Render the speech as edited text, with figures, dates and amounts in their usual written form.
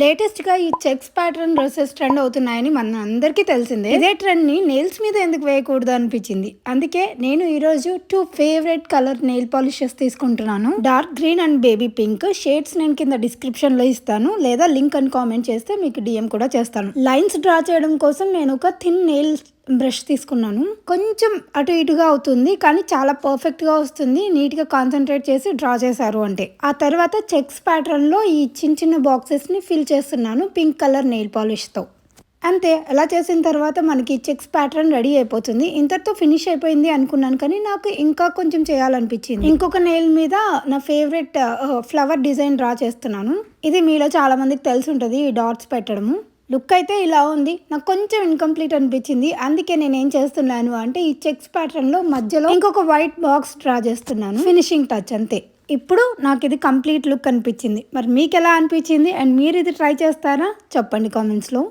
లేటెస్ట్‌గా ఈ checks pattern dresses trend అవుతున్నాయని మన అందరికీ తెలిసిందే. ఇదే ట్రెండ్‌ని నెయిల్స్ మీద ఎందుకు వేయకూడదు అనిపించింది. అందుకే నేను ఈరోజు 2 ఫేవరెట్ కలర్ నెయిల్ పాలిషెస్ తీసుకుంటున్నాను. Dark green and baby pink shades నేను కింద డిస్క్రిప్షన్‌లో ఇస్తాను, లేదా లింక్ అని కామెంట్ చేస్తే మీకు DM కూడా చేస్తాను. లైన్స్ డ్రా చేయడం కోసం నేను ఒక థిన్ నెయిల్ బ్రష్ తీసుకున్నాను. కొంచెం అటు ఇటుగా అవుతుంది, కానీ చాలా పర్ఫెక్ట్గా వస్తుంది నీట్గా కాన్సన్ట్రేట్ చేసి డ్రా చేశారు అంటే. ఆ తర్వాత చెక్స్ ప్యాటర్న్లో ఈ చిన్న చిన్న బాక్సెస్ని ఫిల్ చేస్తున్నాను పింక్ కలర్ నెయిల్ పాలిష్తో. అంతే, అలా చేసిన తర్వాత మనకి చెక్స్ ప్యాటర్న్ రెడీ అయిపోతుంది. ఇంతటితో ఫినిష్ అయిపోయింది అనుకున్నాను, కానీ నాకు ఇంకా కొంచెం చేయాలనిపించింది. ఇంకొక నెయిల్ మీద నా ఫేవరెట్ ఫ్లవర్ డిజైన్ డ్రా చేస్తున్నాను. ఇది మీలో చాలా మందికి తెలిసి ఉంటుంది, ఈ డాట్స్ పెట్టడము. లుక్ అయితే ఇలా ఉంది, నాకు కొంచెం ఇన్కంప్లీట్ అనిపించింది. అందుకే నేను ఏం చేస్తున్నాను అంటే ఈ చెక్స్ ప్యాటర్న్లో మధ్యలో ఇంకొక వైట్ బాక్స్ డ్రా చేస్తున్నాను, ఫినిషింగ్ టచ్ అంతే. ఇప్పుడు నాకు ఇది కంప్లీట్ లుక్ అనిపించింది. మరి మీకు ఎలా అనిపించింది అండ్ మీరు ఇది ట్రై చేస్తారా చెప్పండి కామెంట్స్లో.